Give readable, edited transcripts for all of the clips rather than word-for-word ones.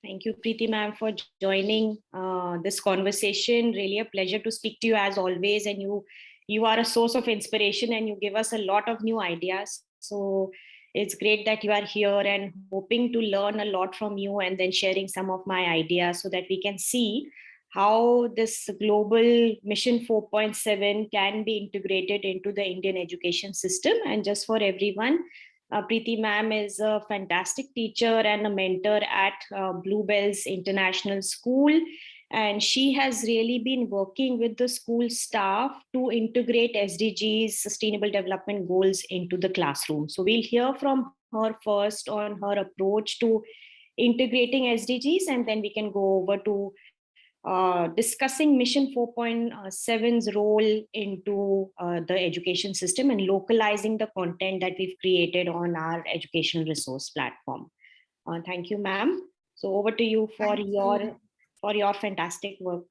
Thank you, Preeti ma'am, for joining this conversation. Really a pleasure to speak to you as always. And you are a source of inspiration and you give us a lot of new ideas. So it's great that you are here and hoping to learn a lot from you and then sharing some of my ideas so that we can see how this global mission 4.7 can be integrated into the Indian education system. And just for everyone, Preeti ma'am is a fantastic teacher and a mentor at Bluebells International School. And she has really been working with the school staff to integrate SDGs, Sustainable Development Goals, into the classroom. So we'll hear from her first on her approach to integrating SDGs, and then we can go over to discussing Mission 4.7's role into the education system and localizing the content that we've created on our educational resource platform. Thank you, ma'am. So over to you for your fantastic work.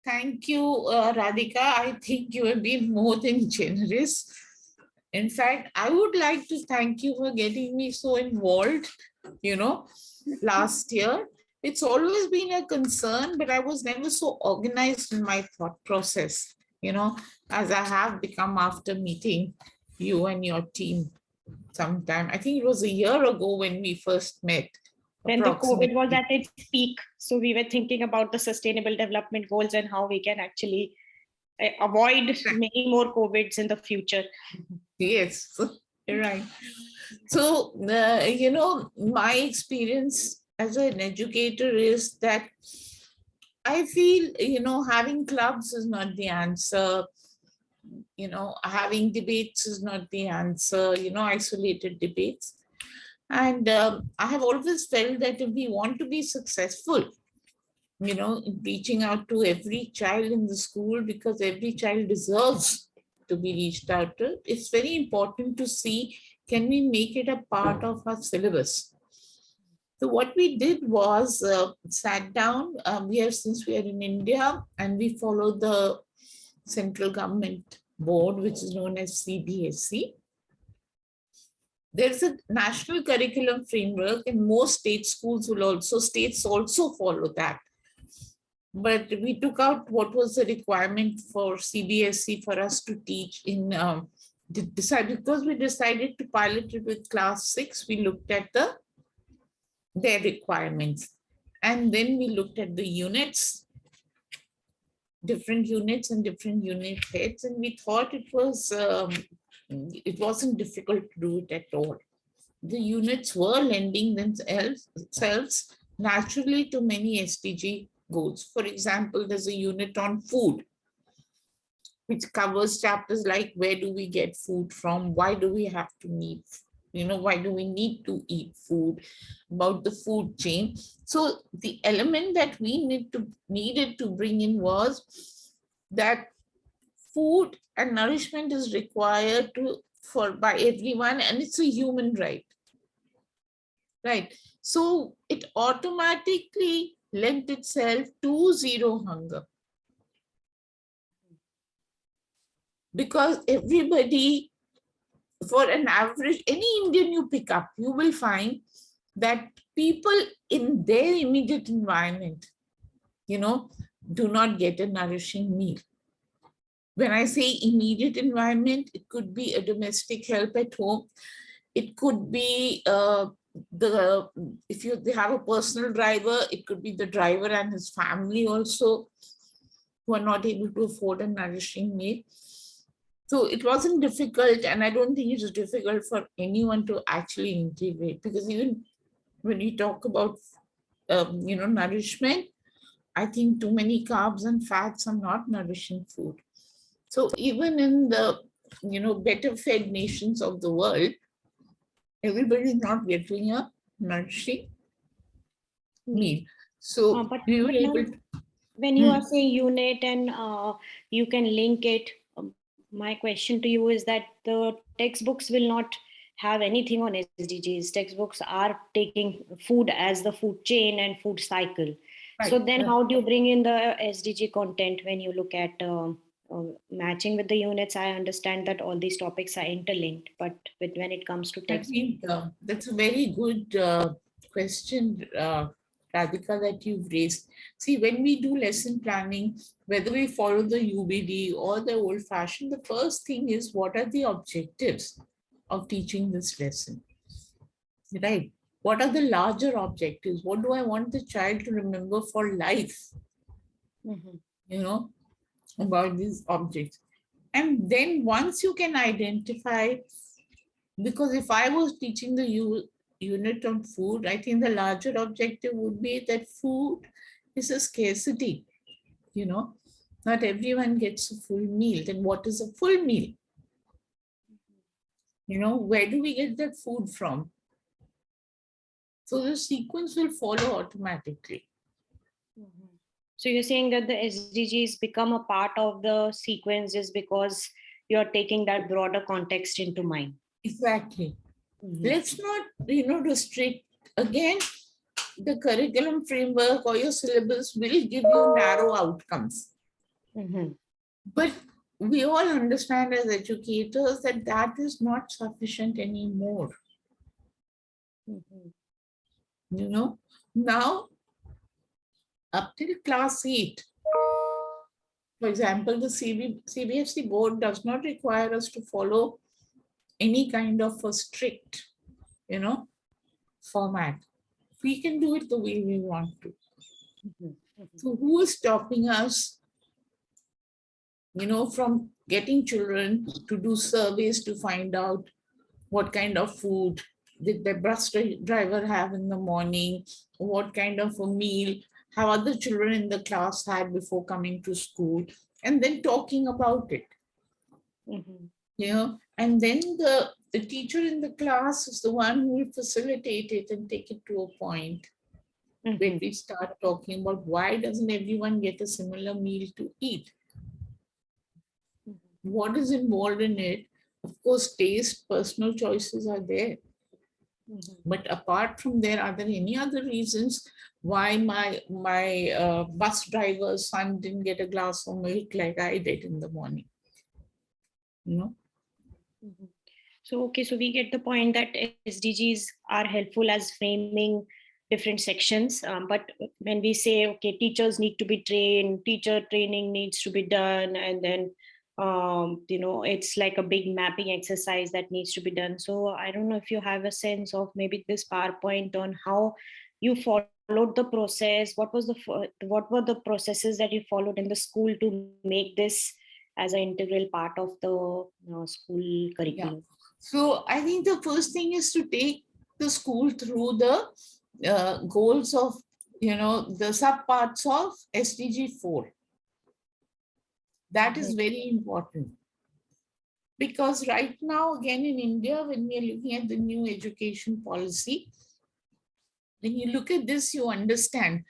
Thank you, Radhika. I think you have been more than generous. In fact, I would like to thank you for getting me so involved, last year. It's always been a concern, but I was never so organized in my thought process, as I have become after meeting you and your team sometime. I think it was a year ago when we first met. When the COVID was at its peak. So we were thinking about the Sustainable Development Goals and how we can actually avoid many more COVIDs in the future. Yes, you're right. So, my experience as an educator is that I feel, having clubs is not the answer. Having debates is not the answer, isolated debates. And I have always felt that if we want to be successful, reaching out to every child in the school, because every child deserves to be reached out to, it's very important to see, can we make it a part of our syllabus? So what we did was sat down, since we are in India and we follow the central government board, which is known as CBSE. There's a national curriculum framework and most states also follow that. But we took out what was the requirement for CBSE for us to teach in, because we decided to pilot it with class 6, we looked at their requirements. And then we looked at the units, different units and different unit heads, and we thought it wasn't difficult to do it at all. The units were lending themselves naturally to many SDG goals. For example, there's a unit on food, which covers chapters like where do we get food from, why do we have to need, why do we need to eat food, about the food chain. So the element that we needed to bring in was that food and nourishment is required by everyone, and it's a human right. Right. So it automatically lent itself to zero hunger. Because everybody, for an average, any Indian you pick up, you will find that people in their immediate environment, do not get a nourishing meal. When I say immediate environment, it could be a domestic help at home. It could be if they have a personal driver, it could be the driver and his family also, who are not able to afford a nourishing meal. So it wasn't difficult, and I don't think it is difficult for anyone to actually integrate, because even when we talk about nourishment, I think too many carbs and fats are not nourishing food. So even in the better fed nations of the world, everybody is not getting a nourishing meal. So but we were able to, when you are saying unit and you can link it, my question to you is that the textbooks will not have anything on SDGs. Textbooks are taking food as the food chain and food cycle. Right. So then how do you bring in the SDG content when you look at matching with the units? I understand that all these topics are interlinked, but when it comes to text, I think that's a very good question, Radhika, that you've raised. See, when we do lesson planning, whether we follow the UBD or the old fashioned, the first thing is what are the objectives of teaching this lesson, right? What are the larger objectives? What do I want the child to remember for life, you know, about these objects? And then once you can identify, because if I was teaching the unit on food, I think the larger objective would be that food is a scarcity, you know, not everyone gets a full meal. Then what is a full meal? You know, where do we get that food from? So the sequence will follow automatically. So you're saying that the SDGs become a part of the sequence just because you're taking that broader context into mind. Exactly. Let's not, restrict. Again, the curriculum framework or your syllabus will give you narrow outcomes. But we all understand as educators that that is not sufficient anymore. You know, now up till class 8, for example, the CBSE board does not require us to follow any kind of a strict, format. We can do it the way we want to. So who is stopping us, from getting children to do surveys to find out what kind of food did the bus driver have in the morning, what kind of a meal have other children in the class had before coming to school, and then talking about it. And then the teacher in the class is the one who will facilitate it and take it to a point when we start talking about why doesn't everyone get a similar meal to eat? What is involved in it? Of course, taste, personal choices are there. But apart from there, are there any other reasons why my bus driver's son didn't get a glass of milk like I did in the morning? So, okay, so we get the point that SDGs are helpful as framing different sections. But when we say, okay, teachers need to be trained, teacher training needs to be done, and then, it's like a big mapping exercise that needs to be done. So I don't know if you have a sense of maybe this PowerPoint on how you followed the process. What were the processes that you followed in the school to make this as an integral part of the school curriculum? Yeah. So I think the first thing is to take the school through the goals of, the subparts of SDG 4. That is very important. Because right now, again, in India, when we are looking at the new education policy, when you look at this, you understand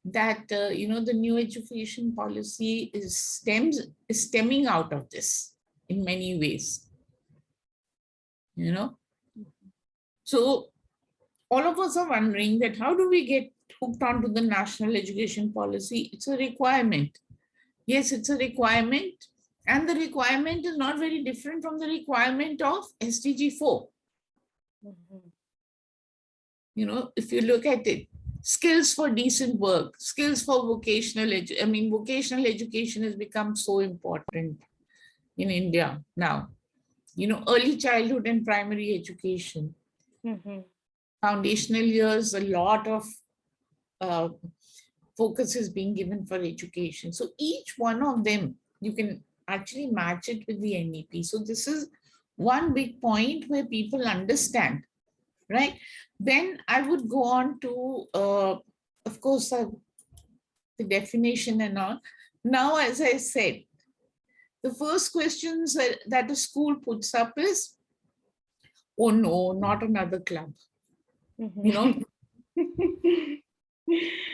that, the new education policy is stemming out of this in many ways. So all of us are wondering that how do we get hooked onto the national education policy? It's a requirement. Yes, it's a requirement. And the requirement is not very different from the requirement of SDG 4. If you look at it, skills for decent work, skills for vocational education has become so important in India now. Early childhood and primary education. Foundational years, a lot of focus is being given for education. So each one of them, you can actually match it with the NEP. So this is one big point where people understand, right? Then I would go on to, of course, the definition and all. Now, as I said, the first questions that the school puts up is, oh no, not another club.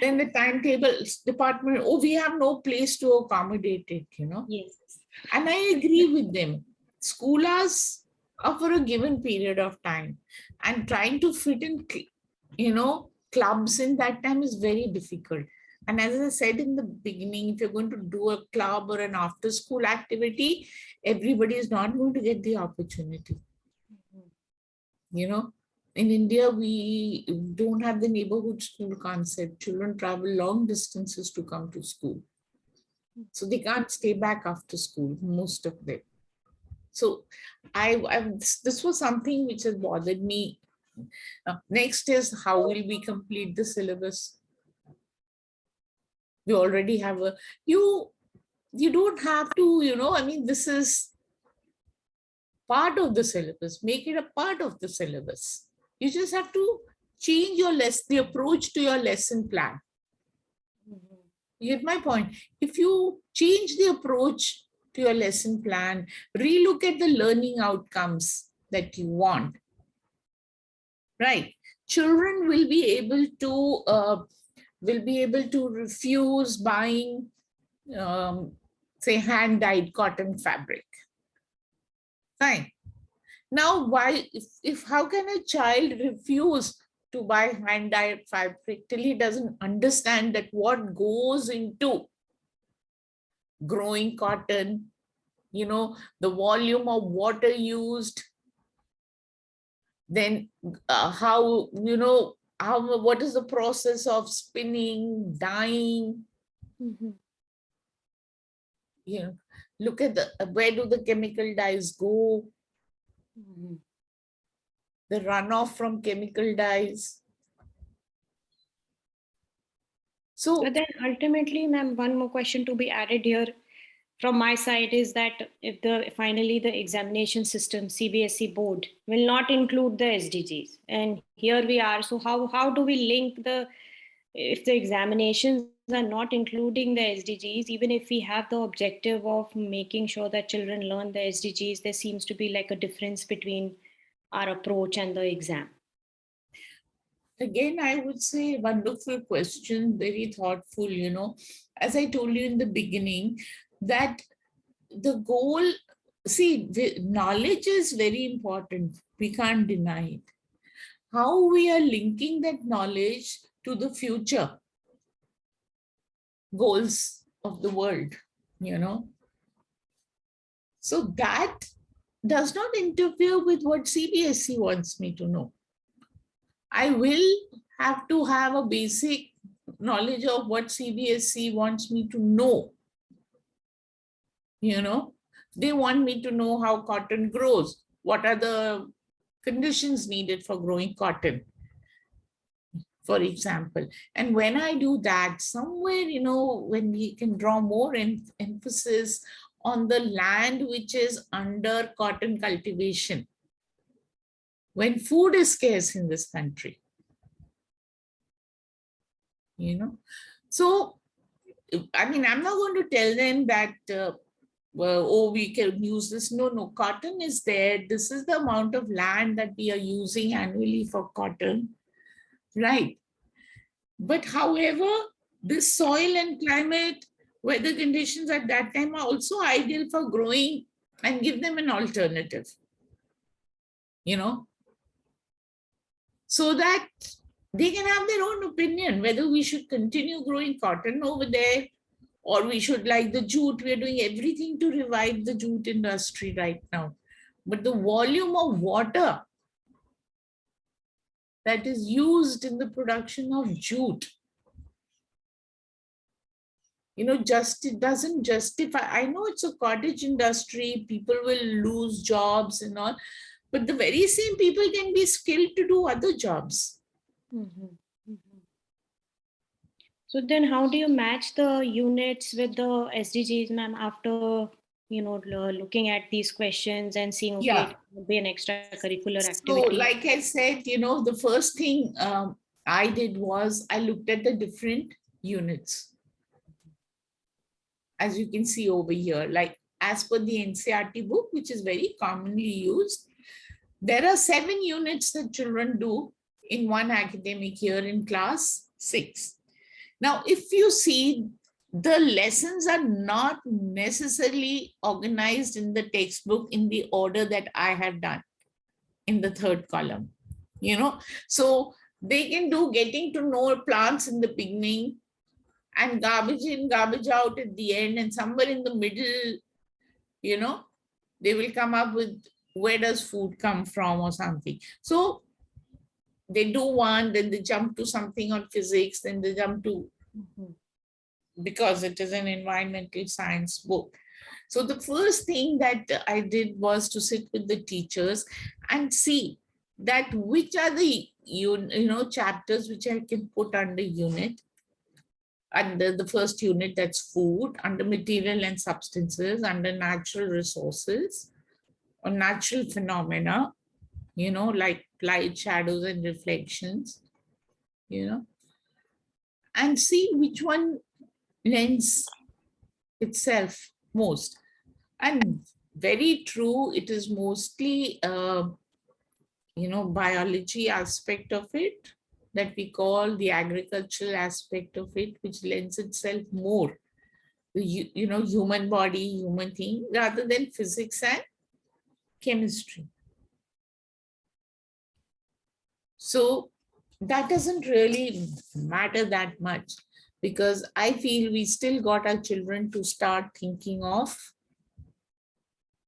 Then the timetable department, oh, we have no place to accommodate it, Yes. And I agree with them. School hours are for a given period of time, and trying to fit in, clubs in that time is very difficult. And as I said in the beginning, if you're going to do a club or an after school activity, everybody is not going to get the opportunity. In India, we don't have the neighborhood school concept. Children travel long distances to come to school. So they can't stay back after school, most of them. So this was something which has bothered me. Next is, how will we complete the syllabus? We already have you don't have to, I mean, this is part of the syllabus. Make it a part of the syllabus. You just have to change the approach to your lesson plan. You get my point? If you change the approach to your lesson plan, relook at the learning outcomes that you want, right? Children will be able to refuse buying, say, hand-dyed cotton fabric. Fine. Now, why, if how can a child refuse to buy hand-dyed fabric till he doesn't understand that what goes into growing cotton, the volume of water used, then what is the process of spinning, dyeing, look at where do the chemical dyes go, the runoff from chemical dyes. So But then ultimately, ma'am, one more question to be added here from my side is that if finally the examination system, CBSE board, will not include the SDGs, and here we are. So how do we link if the examinations are not including the SDGs, even if we have the objective of making sure that children learn the SDGs, there seems to be like a difference between our approach and the exam. Again, I would say wonderful question, very thoughtful, as I told you in the beginning, that the goal, see, knowledge is very important. We can't deny it. How we are linking that knowledge to the future goals of the world, So that does not interfere with what CBSE wants me to know. I will have to have a basic knowledge of what CBSE wants me to know. They want me to know how cotton grows. What are the conditions needed for growing cotton, for example. And when I do that, somewhere, when we can draw more emphasis on the land which is under cotton cultivation, when food is scarce in this country, So, I mean, I'm not going to tell them that, we can use this. No, cotton is there. This is the amount of land that we are using annually for cotton, right? But however, this soil and climate, weather conditions at that time are also ideal for growing, and give them an alternative, so that they can have their own opinion whether we should continue growing cotton over there, or we should, like the jute, we are doing everything to revive the jute industry right now. But the volume of water that is used in the production of jute, it doesn't justify. I know it's a cottage industry, people will lose jobs and all, but the very same people can be skilled to do other jobs. So then how do you match the units with the SDGs, ma'am, after, looking at these questions and seeing, okay, it will be an extracurricular activity? So like I said, the first thing I did was I looked at the different units. As you can see over here, like as per the NCERT book, which is very commonly used, there are 7 units that children do in one academic year in class 6. Now, if you see, the lessons are not necessarily organized in the textbook in the order that I have done in the 3rd column, So they can do getting to know plants in the beginning, and garbage in, garbage out at the end, and somewhere in the middle, they will come up with where does food come from or something. So they do one, then they jump to something on physics, then they jump to, because it is an environmental science book. So the first thing that I did was to sit with the teachers and see that which are the chapters which I can put under unit. Under the first unit, that's food, under material and substances, under natural resources or natural phenomena, like light, shadows, and reflections, and see which one lends itself most. And very true, it is mostly, biology aspect of it that we call the agricultural aspect of it, which lends itself more to, human body, human thing, rather than physics and chemistry. So that doesn't really matter that much, because I feel we still got our children to start thinking of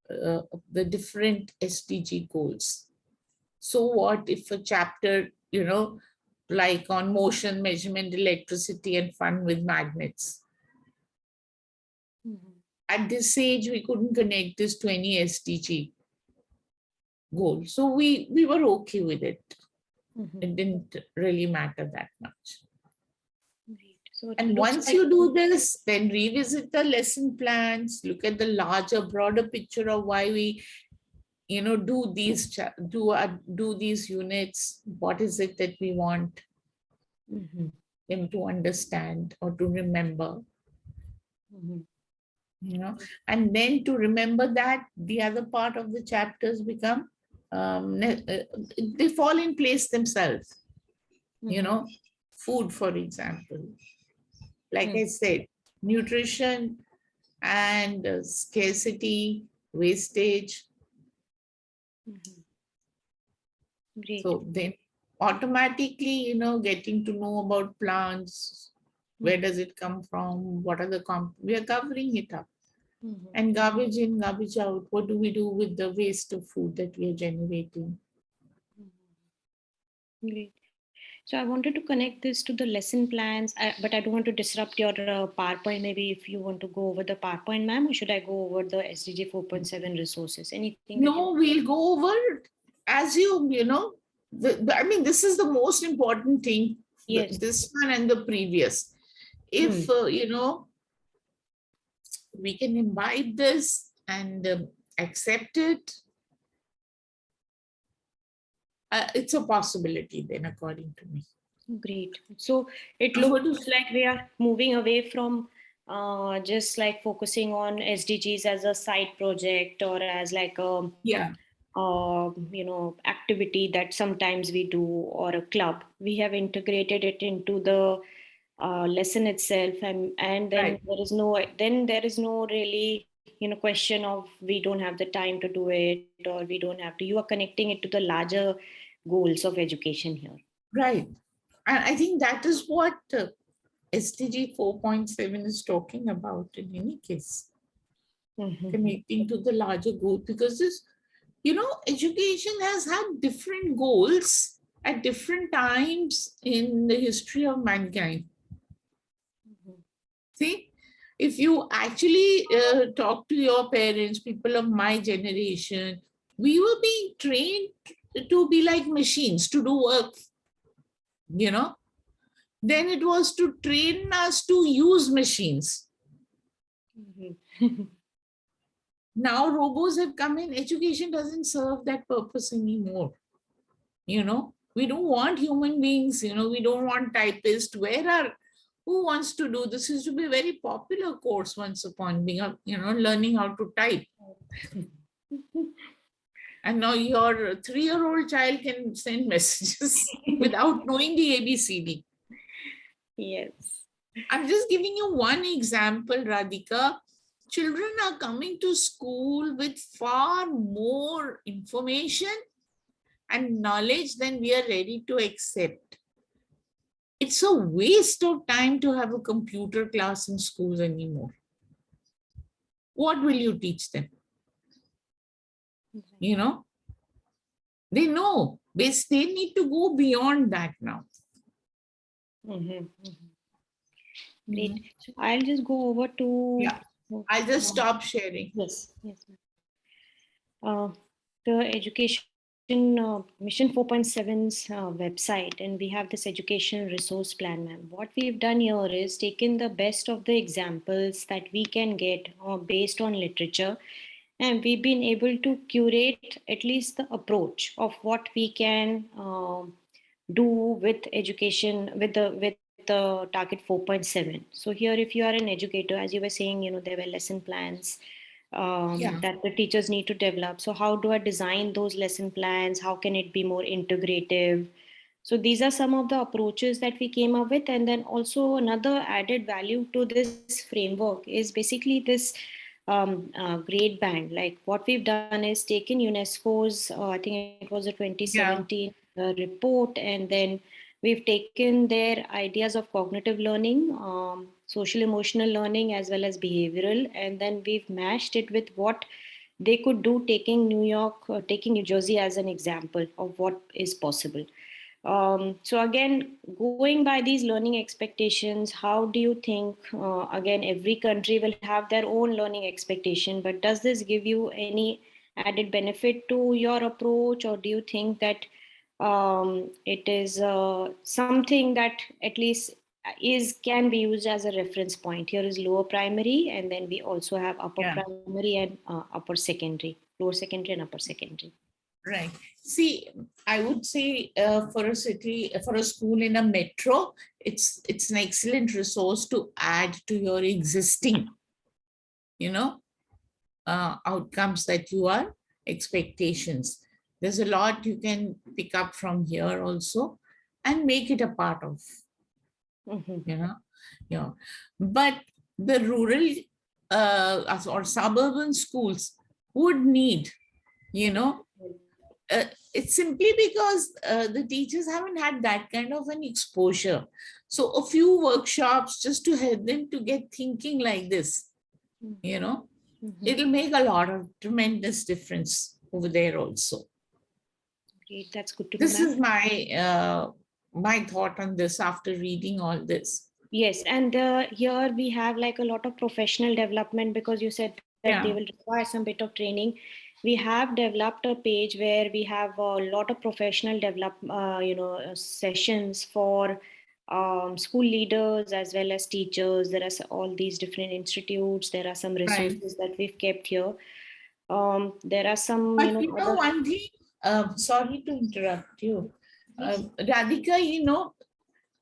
the different SDG goals. So what if a chapter, like on motion, measurement, electricity, and fun with magnets? At this age, we couldn't connect this to any SDG goal. So we were okay with it. It didn't really matter that much. So and once you do this, then revisit the lesson plans, look at the larger, broader picture of why we, do these units. What is it that we want them to understand or to remember? And then to remember that the other part of the chapters become, they fall in place themselves. Food, for example, like I said, nutrition and scarcity, wastage. Great. So then automatically, getting to know about plants, where does it come from, what are the we are covering it up. And garbage in, garbage out. What do we do with the waste of food that we are generating? Great. So I wanted to connect this to the lesson plans, but I don't want to disrupt your PowerPoint. Maybe if you want to go over the PowerPoint, ma'am, or should I go over the SDG 4.7 resources? Anything? No, we'll go over as you, I mean, this is the most important thing. Yes. This one and the previous. If, we can imbibe this and accept it, it's a possibility then, according to me. Great. So it looks like we are moving away from just like focusing on SDGs as a side project or as like a activity that sometimes we do, or a club. We have integrated it into the lesson itself, and then there is no really question of we don't have the time to do it, or we don't have to. You are connecting it to the larger goals of education here. Right. And I think that is what SDG 4.7 is talking about in any case. Connecting to the larger goal, because this, education has had different goals at different times in the history of mankind. See, if you actually talk to your parents, people of my generation, we were being trained to be like machines, to do work, Then it was to train us to use machines. Now robots have come in. Education doesn't serve that purpose anymore. We don't want human beings, we don't want typists. Who wants to do this? Used to be a very popular course once upon being, learning how to type. And now your 3-year-old child can send messages without knowing the ABCD. Yes. I'm just giving you one example, Radhika. Children are coming to school with far more information and knowledge than we are ready to accept. It's a waste of time to have a computer class in schools anymore. What will you teach them? They know They need to go beyond that now. Mhm, mhm. Great. So I'll just go over to Yeah, I'll just uh, stop sharing. yes, yes, ma'am. The education mission 4.7's website, and we have this education resource plan, ma'am. What we've done here is taken the best of the examples that we can get based on literature, and we've been able to curate at least the approach of what we can do with education with the target 4.7. So here, if you are an educator, as you were saying, there were lesson plans Yeah, that the teachers need to develop. So how do I design those lesson plans? How can it be more integrative? So these are some of the approaches that we came up with. And then also another added value to this framework is basically this grade band. Like what we've done is taken UNESCO's, I think it was a yeah, 2017 report, and then we've taken their ideas of cognitive learning, social emotional learning, as well as behavioral, and then we've mashed it with what they could do, taking New York, taking New Jersey as an example of what is possible. So again, going by these learning expectations, how do you think? Again, every country will have their own learning expectation, but does this give you any added benefit to your approach, or do you think that it is something that at least is can be used as a reference point? Here is lower primary, and then we also have upper yeah. primary and upper secondary, lower secondary and upper secondary. Right. See, I would say for a city, for a school in a metro, it's an excellent resource to add to your existing, you know, outcomes that you are expectations. There's a lot you can pick up from here also and make it a part of, Mhm. you know, yeah. But the rural or suburban schools would need, you know, it's simply because the teachers haven't had that kind of an exposure. So a few workshops just to help them to get thinking like this, you know, Mhm. it'll make a lot of tremendous difference over there also. Great, that's good to know, This ma'am. is my thought on this after reading all this. Yes, and here we have like a lot of professional development, because you said that they will Yeah, require some bit of training. We have developed a page where we have a lot of professional sessions for school leaders as well as teachers. There are all these different institutes. There are some right. resources that we've kept here. There are some, But you know other. one thing, sorry to interrupt you, Yes. Radhika,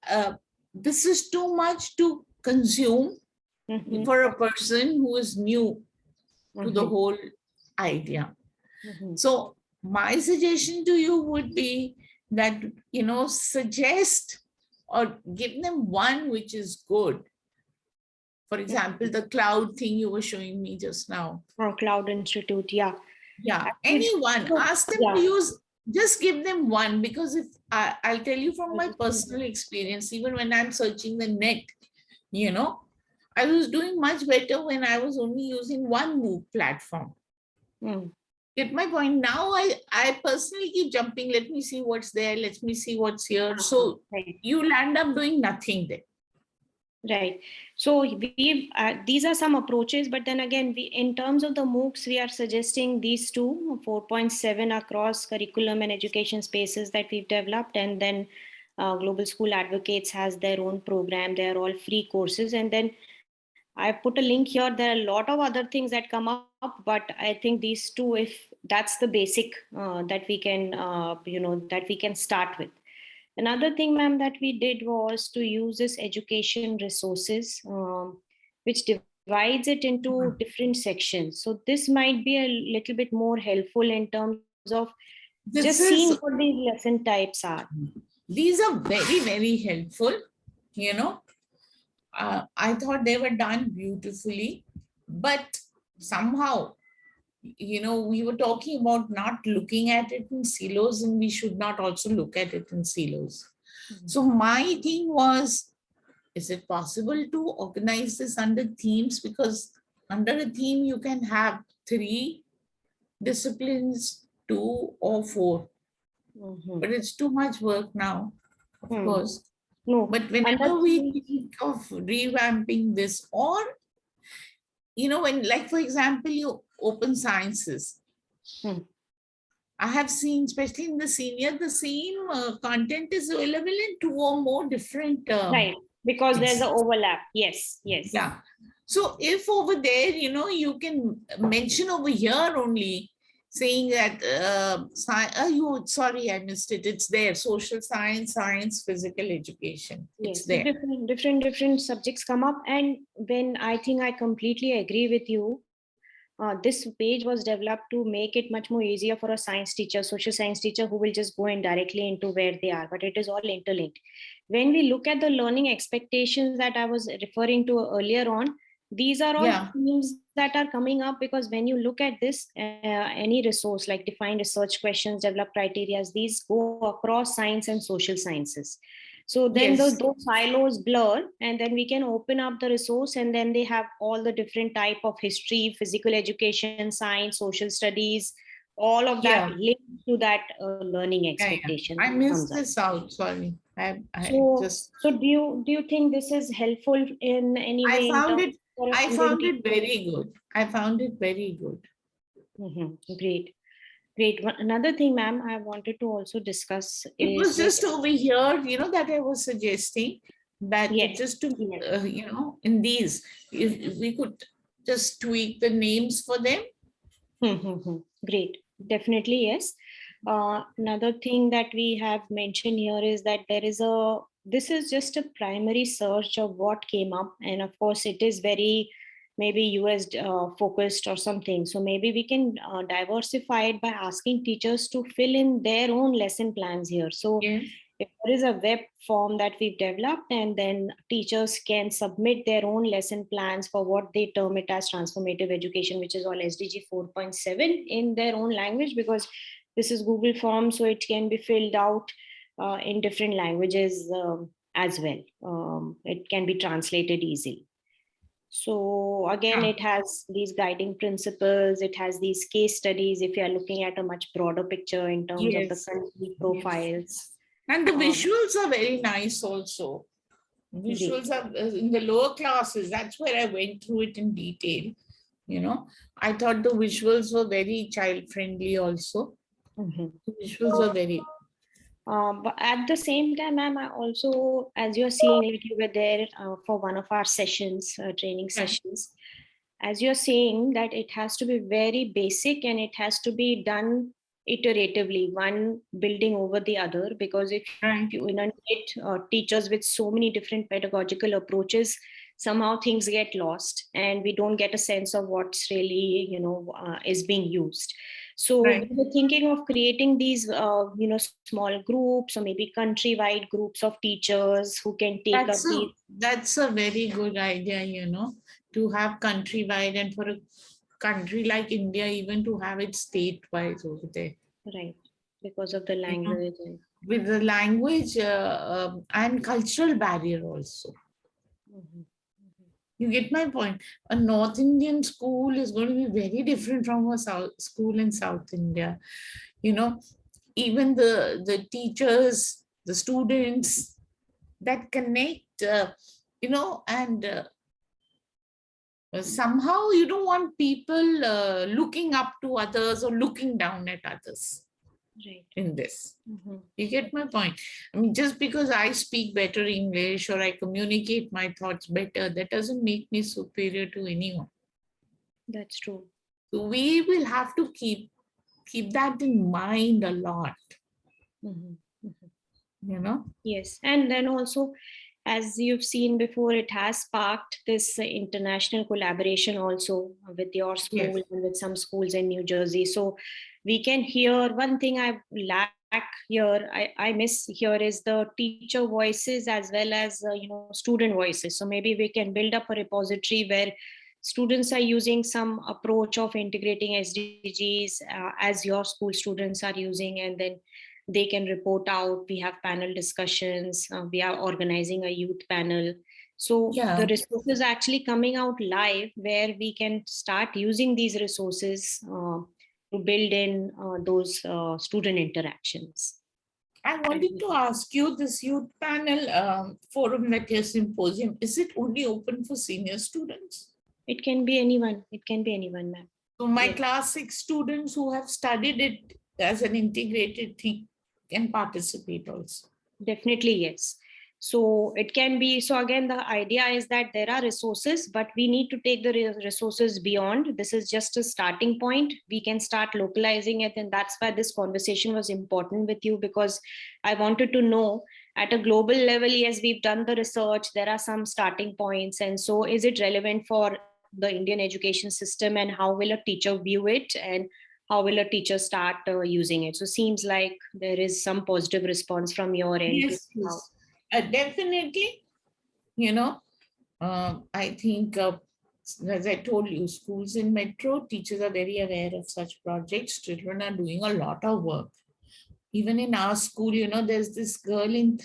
uh, this is too much to consume Mm-hmm. for a person who is new to the Mm-hmm. whole idea. Mm-hmm. So my suggestion to you would be that, suggest or give them one which is good. For example, the cloud thing you were showing me just now. Cloud Institute, yeah. Yeah, Actually, anyone, so, ask them to yeah. use, just give them one, because if I'll tell you from my personal experience, even when I'm searching the net, you know, I was doing much better when I was only using one MOOC platform. Mm. Get my point? Now I personally keep jumping. Let me see what's there. Let me see what's here. So Right, you'll end up doing nothing there. right. So these are some approaches, but then again, in terms of the MOOCs, we are suggesting these two, 4.7 across curriculum and education spaces that we've developed, and then Global School Advocates has their own program. They are all free courses, and then I put a link here. There are a lot of other things that come up, but I think these two, if that's the basic that we can, that we can start with. Another thing, ma'am, that we did was to use this education resources, which divides it into different sections. So this might be a little bit more helpful in terms of just This seeing what is, these lesson types are. these are very, very helpful. You know, I thought they were done beautifully, but somehow, we were talking about not looking at it in silos, and we should not also look at it in silos. So my thing was, is it possible to organize this under themes? Because under a theme, you can have three disciplines, two or four. but it's too much work now, of Hmm. course. No, But another whenever we thing. think of revamping this, or, when, like, for example, you open sciences, Hmm. I have seen, especially in the senior, the same content is available in two or more different Right, because there's things. an overlap. Yes, yes. Yeah. So if over there, you can mention over here only saying that, sorry, I missed it. It's there. Social science, science, physical education. It's Yes, so there. different subjects come up, and when I think I completely agree with you. This page was developed to make it much more easier for a science teacher, social science teacher, who will just go in directly into where they are, but it is all interlinked. When we look at the learning expectations that I was referring to earlier on, these are all Yeah. themes that are coming up, because when you look at this, any resource like defined research questions, develop criteria, these go across science and social sciences. So then Yes. those silos blur, and then we can open up the resource, and then they have all the different type of history, physical education, science, social studies, all of that Yeah. linked to that learning Yeah. Yeah. expectation I comes missed up. this out. Sorry. I So, just, so do you think this is helpful in any I way in found terms it, for I Indian found it teachers? very good. I found it very good. Great, great. Another thing, ma'am, I wanted to also discuss It was is, just over here, that I was suggesting that yes, just to, yes. in these, if we could just tweak the names for them. Great. Definitely, yes. Another thing that we have mentioned here is that this is just a primary search of what came up. And of course, it is very maybe US focused or something. So maybe we can diversify it by asking teachers to fill in their own lesson plans here. So Yes. if there is a web form that we've developed, and then teachers can submit their own lesson plans for what they term it as transformative education, which is all SDG 4.7 in their own language, because this is Google Form, so it can be filled out in different languages as well. It can be translated easily. So again, Yeah. it has these guiding principles, it has these case studies if you are looking at a much broader picture in terms of the Yes. country Yes. profiles. And the um, visuals are very nice also. Great. Visuals are in the lower classes. That's where I went through it in detail. I thought the visuals were very child friendly also. Mhm. The visuals are very, But at the same time, ma'am, I also, as you're seeing, like you were there for one of our sessions, training yeah, sessions, as you're saying that it has to be very basic and it has to be done iteratively, one building over the other, because if right, you inundate teachers with so many different pedagogical approaches, somehow things get lost and we don't get a sense of what's really, is being used. So we right. were thinking of creating these, small groups or maybe countrywide groups of teachers who can take up That's a these. that's a very good idea, to have countrywide, and for a country like India, even to have it statewide over there. Right, because of the You know, language and. with the language and cultural barrier also. Mhm. Mhm. You get my point. A North Indian school is going to be very different from a South school in South India. You know, even the teachers, the students that connect, and somehow you don't want people looking up to others or looking down at others Right. in this. Mhm. You get my point? I mean, just because I speak better English or I communicate my thoughts better, that doesn't make me superior to anyone. That's true. So we will have to keep that in mind a lot, Mhm. Mhm. you know? Yes, and then also, as you've seen before, it has sparked this international collaboration also with your school Yes. and with some schools in New Jersey. So we can hear one thing I lack here, I miss here is the teacher voices as well as student voices. So maybe we can build up a repository where students are using some approach of integrating SDGs as your school students are using, and then they can report out. We have panel discussions, we are organizing a youth panel. So the Yeah. resources are actually coming out live where we can start using these resources to build in those student interactions. I wanted to ask you, this youth panel forum that your symposium, is it only open for senior students? It can be anyone. It can be anyone, ma'am. So my Yes. class 6 students who have studied it as an integrated thing can participate also. Definitely, yes. So it can be, so again, the idea is that there are resources, but we need to take the resources beyond. This is just a starting point. We can start localizing it. And that's why this conversation was important with you, because I wanted to know at a global level, yes, we've done the research, there are some starting points. And so is it relevant for the Indian education system, and how will a teacher view it? And how will a teacher start using it? So seems like there is some positive response from your end to Yes, how. yes. Definitely, you know, I think, as I told you, schools in metro, teachers are very aware of such projects. Children are doing a lot of work. Even in our school, there's this girl in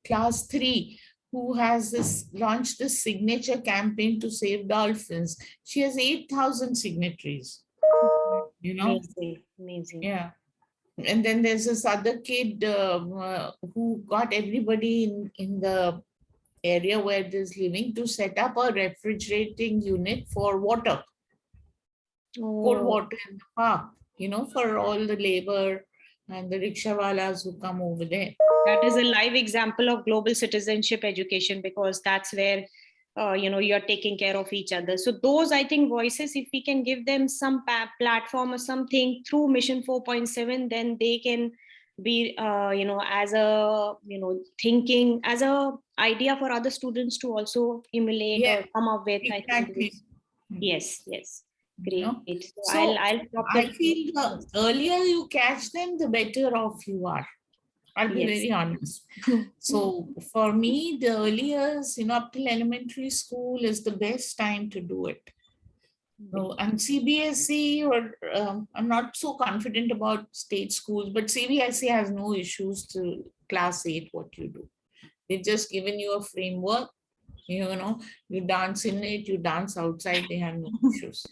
class 3, who has this launched this signature campaign to save dolphins. She has 8,000 signatories, you know. Amazing, amazing. Yeah. And then there's this other kid who got everybody in the area where there's living to set up a refrigerating unit for water, cold Oh, water in the park, for all the labor and the rickshawalas who come over there. that is a live example of global citizenship education, because that's where you're taking care of each other. So those, I think, voices, if we can give them some platform or something through Mission 4.7, then they can be as a thinking, as a idea for other students to also emulate Yeah, or come up with. I think exactly. yes, yes, you know great. So so I'll drop I the feel the earlier you catch them, the better off you are. I'll be yes. very honest. So for me, the earliest, up till elementary school is the best time to do it. So, and CBSE, or I'm not so confident about state schools, but CBSE has no issues to class 8 what you do. They've just given you a framework, you dance in it, you dance outside, they have no issues.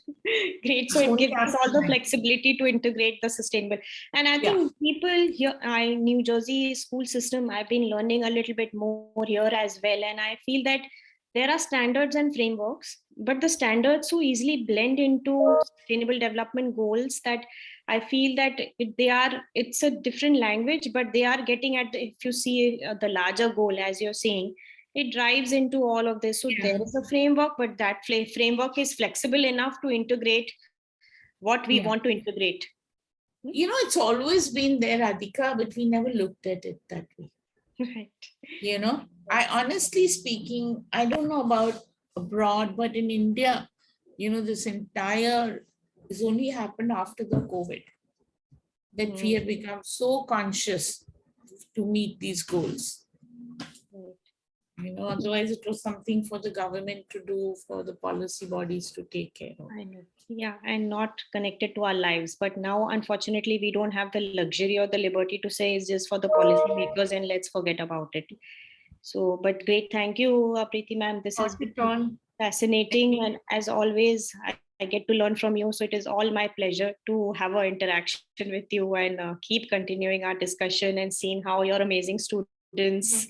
Great. So It's it only gives us after all the that. flexibility to integrate the sustainable. And I Yeah, think people here, New Jersey school system, I've been learning a little bit more here as well. And I feel that there are standards and frameworks, but the standards so easily blend into sustainable development goals that I feel that it's a different language, but they are getting at, if you see the larger goal, as you're saying, it drives into all of this. So yeah, there is a framework, but that framework is flexible enough to integrate what we yeah. want to integrate. It's always been there, Adhika, but we never looked at it that way. Right. I honestly speaking, I don't know about abroad, but in India, this entire is only happened after the COVID, that we Mm, have become so conscious to meet these goals. right. Otherwise it was something for the government to do, for the policy bodies to take care of. I know. Yeah, and not connected to our lives. But now, unfortunately, we don't have the luxury or the liberty to say it's just for the policymakers and let's forget about it. So, but great. Thank you, Preeti ma'am. This has Not been at all. fascinating. And as always, I get to learn from you. So it is all my pleasure to have an interaction with you and keep continuing our discussion and seeing how your amazing students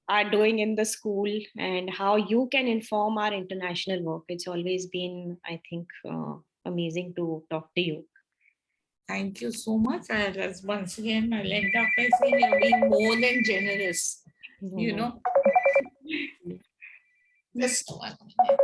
are doing in the school and how you can inform our international work. It's always been, I think, amazing to talk to you. Thank you so much. Once again, I'll end up by saying you're being more than generous. No, You no. know, just one minute.